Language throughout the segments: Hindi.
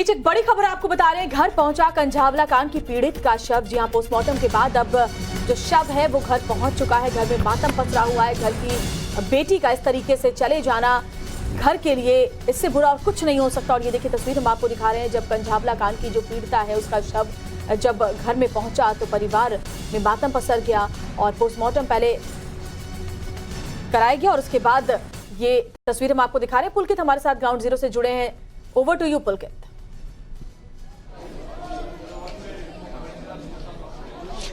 बीच एक बड़ी खबर आपको बता रहे हैं, घर पहुंचा कंझावला कांड की पीड़ित का शव। जी हां, पोस्टमार्टम के बाद अब जो शव है वो घर पहुंच चुका है। घर में मातम पसरा हुआ है। घर की बेटी का इस तरीके से चले जाना घर के लिए इससे बुरा और कुछ नहीं हो सकता। और ये देखिए तस्वीर हम आपको दिखा रहे हैं, जब कंझावला कांड की जो पीड़िता है उसका शव जब घर में पहुंचा तो परिवार में मातम पसर गया और पोस्टमार्टम पहले कराया गया और उसके बाद ये तस्वीर हम आपको दिखा रहे हैं। पुलकित हमारे साथ ग्राउंड जीरो से जुड़े हैं। ओवर टू यू पुलकित।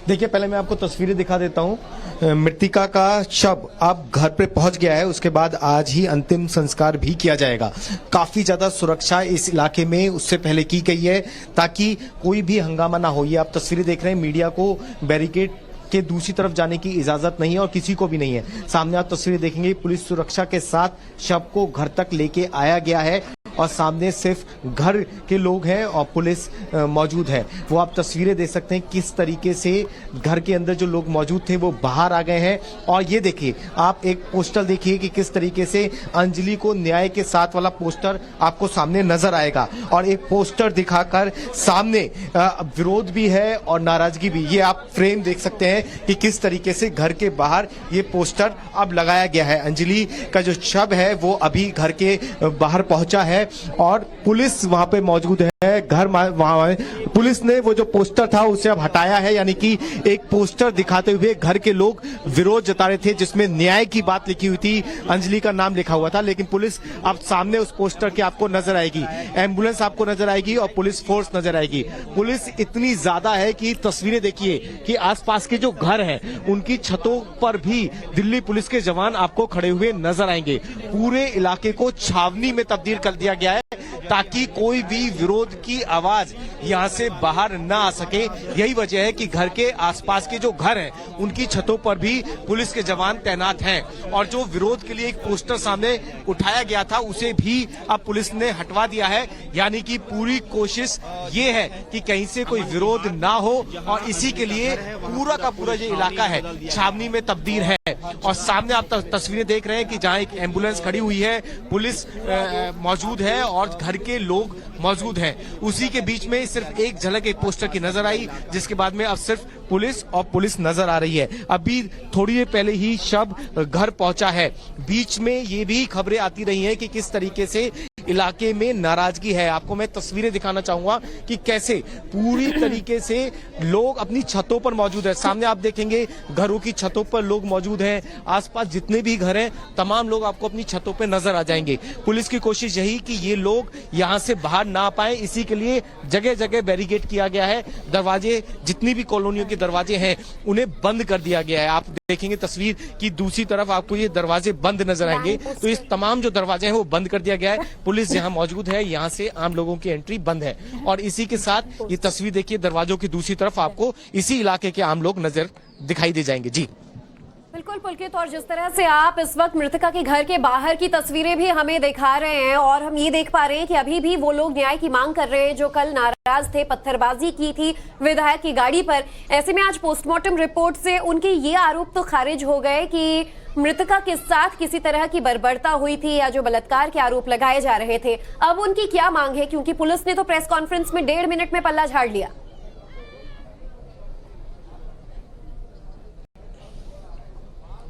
देखिए, पहले मैं आपको तस्वीरें दिखा देता हूं। मृतिका का शव अब घर पे पहुंच गया है। उसके बाद आज ही अंतिम संस्कार भी किया जाएगा। काफी ज्यादा सुरक्षा इस इलाके में उससे पहले की गई है ताकि कोई भी हंगामा ना हो। ये आप तस्वीरें देख रहे हैं, मीडिया को बैरिकेड के दूसरी तरफ जाने की इजाजत नहीं है और किसी को भी नहीं है। सामने आप तस्वीरें देखेंगे, पुलिस सुरक्षा के साथ शव को घर तक लेके आया गया है और सामने सिर्फ घर के लोग हैं और पुलिस मौजूद है। वो आप तस्वीरें देख सकते हैं किस तरीके से घर के अंदर जो लोग मौजूद थे वो बाहर आ गए हैं। और ये देखिए, आप एक पोस्टर देखिए कि किस तरीके से अंजलि को न्याय के साथ वाला पोस्टर आपको सामने नजर आएगा। और एक पोस्टर दिखाकर सामने विरोध भी है और नाराजगी भी। ये आप फ्रेम देख सकते हैं कि किस तरीके से घर के बाहर ये पोस्टर अब लगाया गया है। अंजलि का जो शव है वो अभी घर के बाहर पहुंचा है और पुलिस वहां पे मौजूद है। घर वहां पुलिस ने वो जो पोस्टर था उसे अब हटाया है, यानी कि एक पोस्टर दिखाते हुए घर के लोग विरोध जता रहे थे जिसमें न्याय की बात लिखी हुई थी, अंजलि का नाम लिखा हुआ था। लेकिन पुलिस अब सामने उस पोस्टर के आपको नजर आएगी, एम्बुलेंस आपको नजर आएगी और पुलिस फोर्स नजर आएगी। पुलिस इतनी ज्यादा है कि तस्वीरें देखिए कि आसपास के जो घर हैं उनकी छतों पर भी दिल्ली पुलिस के जवान आपको खड़े हुए नजर आएंगे। पूरे इलाके को छावनी में तब्दील कर दिया गया है ताकि कोई भी विरोध की आवाज यहां से बाहर ना आ सके। यही वजह है कि घर के आसपास के जो घर हैं उनकी छतों पर भी पुलिस के जवान तैनात हैं। और जो विरोध के लिए एक पोस्टर सामने उठाया गया था उसे भी अब पुलिस ने हटवा दिया है। यानी कि पूरी कोशिश ये है कि कहीं से कोई विरोध ना हो और इसी के लिए पूरा का पूरा ये इलाका है छावनी में तब्दील है। और सामने आप तस्वीरें देख रहे हैं कि जहां एक एम्बुलेंस खड़ी हुई है, पुलिस मौजूद है और घर के लोग मौजूद हैं। उसी के बीच में सिर्फ एक झलक एक पोस्टर की नजर आई, जिसके बाद में अब सिर्फ पुलिस और पुलिस नजर आ रही है। अभी थोड़ी देर पहले ही शव घर पहुंचा है। बीच में ये भी खबरें आती रही हैं कि किस तरीके से इलाके में नाराजगी है। आपको मैं तस्वीरें दिखाना चाहूंगा कि कैसे पूरी तरीके से लोग अपनी छतों पर मौजूद है। सामने आप देखेंगे घरों की छतों पर लोग मौजूद हैं। आसपास जितने भी घर हैं तमाम लोग आपको अपनी छतों पर नजर आ जाएंगे। पुलिस की कोशिश यही कि ये लोग यहां से बाहर ना पाए, इसी के लिए जगह जगह बैरिकेड किया गया है। दरवाजे, जितनी भी कॉलोनियों के दरवाजे हैं उन्हें बंद कर दिया गया है। आप देखेंगे तस्वीर की दूसरी तरफ आपको ये दरवाजे बंद नजर आएंगे। तो इस तमाम जो दरवाजे हैं वो बंद कर दिया गया है। पुलिस यहाँ मौजूद है, यहाँ से आम लोगों की एंट्री बंद है। और इसी के साथ ये तस्वीर देखिए, दरवाजों की दूसरी तरफ आपको इसी इलाके के आम लोग नजर दिखाई दे जाएंगे। जी बिल्कुल पुलकित, और जिस तरह से आप इस वक्त मृतका के घर के बाहर की तस्वीरें भी हमें दिखा रहे हैं और हम ये देख पा रहे हैं कि अभी भी वो लोग न्याय की मांग कर रहे हैं जो कल नाराज थे, पत्थरबाजी की थी विधायक की गाड़ी पर। ऐसे में आज पोस्टमार्टम रिपोर्ट से उनके ये आरोप तो खारिज हो गए कि मृतका के साथ किसी तरह की बर्बरता हुई थी या जो बलात्कार के आरोप लगाए जा रहे थे। अब उनकी क्या मांग है, क्योंकि पुलिस ने तो प्रेस कॉन्फ्रेंस में 1.5 मिनट में पल्ला झाड़ लिया।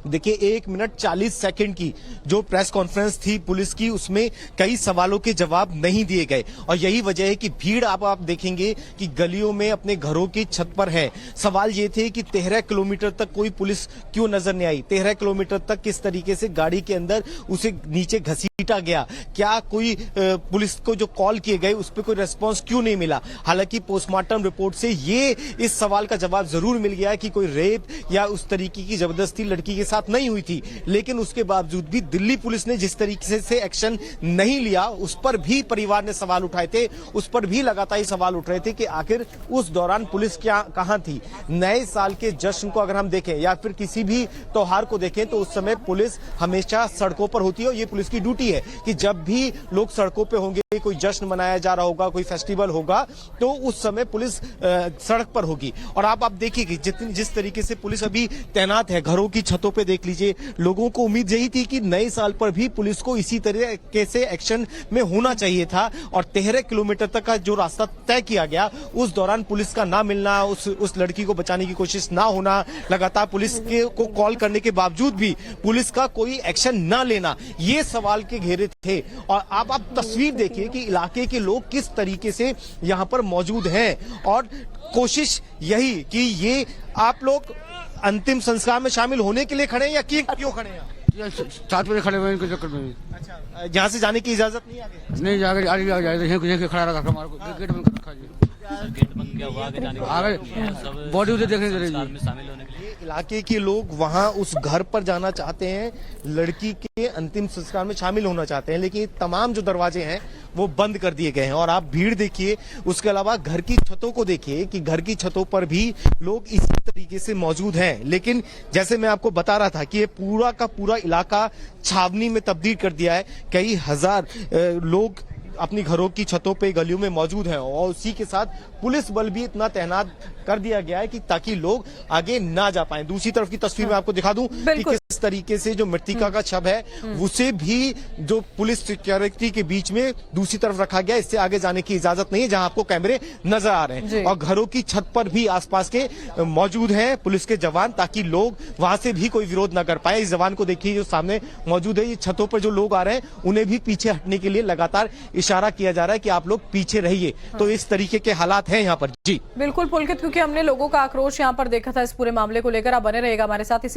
देखिए, 1 मिनट 40 सेकंड की जो प्रेस कॉन्फ्रेंस थी पुलिस की, उसमें कई सवालों के जवाब नहीं दिए गए। और यही वजह है कि भीड़ आप देखेंगे कि गलियों में अपने घरों की छत पर है। सवाल ये थे कि 13 किलोमीटर तक कोई पुलिस क्यों नजर नहीं आई। 13 किलोमीटर तक किस तरीके से गाड़ी के अंदर उसे नीचे घसीटा गया। क्या कोई पुलिस को जो कॉल किए गए उस पर कोई रेस्पॉन्स क्यों नहीं मिला। हालांकि पोस्टमार्टम रिपोर्ट से ये इस सवाल का जवाब जरूर मिल गया कि कोई रेप या उस तरीके की जबरदस्ती लड़की के साथ नहीं हुई थी। लेकिन उसके बावजूद भी दिल्ली पुलिस ने जिस तरीके से एक्शन नहीं लिया उस पर भी परिवार ने सवाल उठाए थे। उस पर भी लगातार सवाल उठ रहे थे कि आखिर उस दौरान पुलिस क्या कहां थी। नए साल के जश्न को अगर हम देखें या फिर किसी भी त्योहार को देखें तो उस समय पुलिस हमेशा सड़कों पर होती है और ये पुलिस की ड्यूटी है कि जब भी लोग सड़कों पर होंगे, कोई जश्न मनाया जा रहा होगा, कोई फेस्टिवल होगा, तो उस समय पुलिस सड़क पर होगी। और आप देखिए कि जिस तरीके से पुलिस अभी तैनात है, घरों की छतों पे देख लीजिए, लोगों को उम्मीद यही थी कि नए साल पर भी पुलिस को इसी तरीके से एक्शन में होना चाहिए था और 13 किलोमीटर तक का जो रास्ता तय किया गया उस दौरान पुलिस का ना मिलना, उस लड़की को बचाने की कोशिश ना होना, लगातार पुलिस को कॉल करने के बावजूद भी पुलिस का कोई एक्शन ना लेना, ये सवाल के घेरे थे। और अब आप तस्वीर देखिए कि इलाके के लोग किस तरीके से यहाँ पर मौजूद हैं और कोशिश यही कि ये आप लोग अंतिम संस्कार में शामिल होने के लिए खड़े हैं या क्यों खड़े हैं? 7 बजे खड़े हुए इनके चक्कर में। अच्छा, यहाँ से जाने की इजाजत नहीं आगे? नहीं जाकर आगे जाए खड़ा रखा हमारे को, गेट बंद कर रखा जी। गेट बंद किया हुआ, आगे जाने आगे बॉडी उधर देखने के लिए में शामिल होने के लिए। ये इलाके के लोग वहां उस घर पर जाना चाहते हैं, लड़की के अंतिम संस्कार में शामिल होना चाहते हैं, लेकिन तमाम जो दरवाजे हैं वो बंद कर दिए गए हैं। और आप भीड़ देखिए, उसके अलावा घर की छतों को देखिए कि घर की छतों पर भी लोग इसी तरीके से मौजूद हैं। लेकिन जैसे मैं आपको बता रहा था कि ये पूरा का पूरा इलाका छावनी में तब्दील कर दिया है। कई हजार लोग अपनी घरों की छतों पे, गलियों में मौजूद हैं और उसी के साथ पुलिस बल भी इतना तैनात कर दिया गया है कि ताकि लोग आगे ना जा पाए। दूसरी तरफ की तस्वीर में आपको दिखा दूं कि किस तरीके से जो मृतिका का शव है उसे भी जो पुलिस सिक्योरिटी के बीच में दूसरी तरफ रखा गया, इससे आगे जाने की इजाजत नहीं है, जहां आपको कैमरे नजर आ रहे हैं। और घरों की छत पर भी आसपास के मौजूद हैं पुलिस के जवान, ताकि लोग वहां से भी कोई विरोध न कर पाए। इस जवान को देखिए जो सामने मौजूद है, ये छतों पर जो लोग आ रहे हैं उन्हें भी पीछे हटने के लिए लगातार इशारा किया जा रहा है कि आप लोग पीछे रहिए। तो इस तरीके के हालात हैं यहाँ पर। जी बिल्कुल पुलकित, क्योंकि हमने लोगों का आक्रोश यहाँ पर देखा था इस पूरे मामले को लेकर। आप बने रहेगा हमारे साथ इसी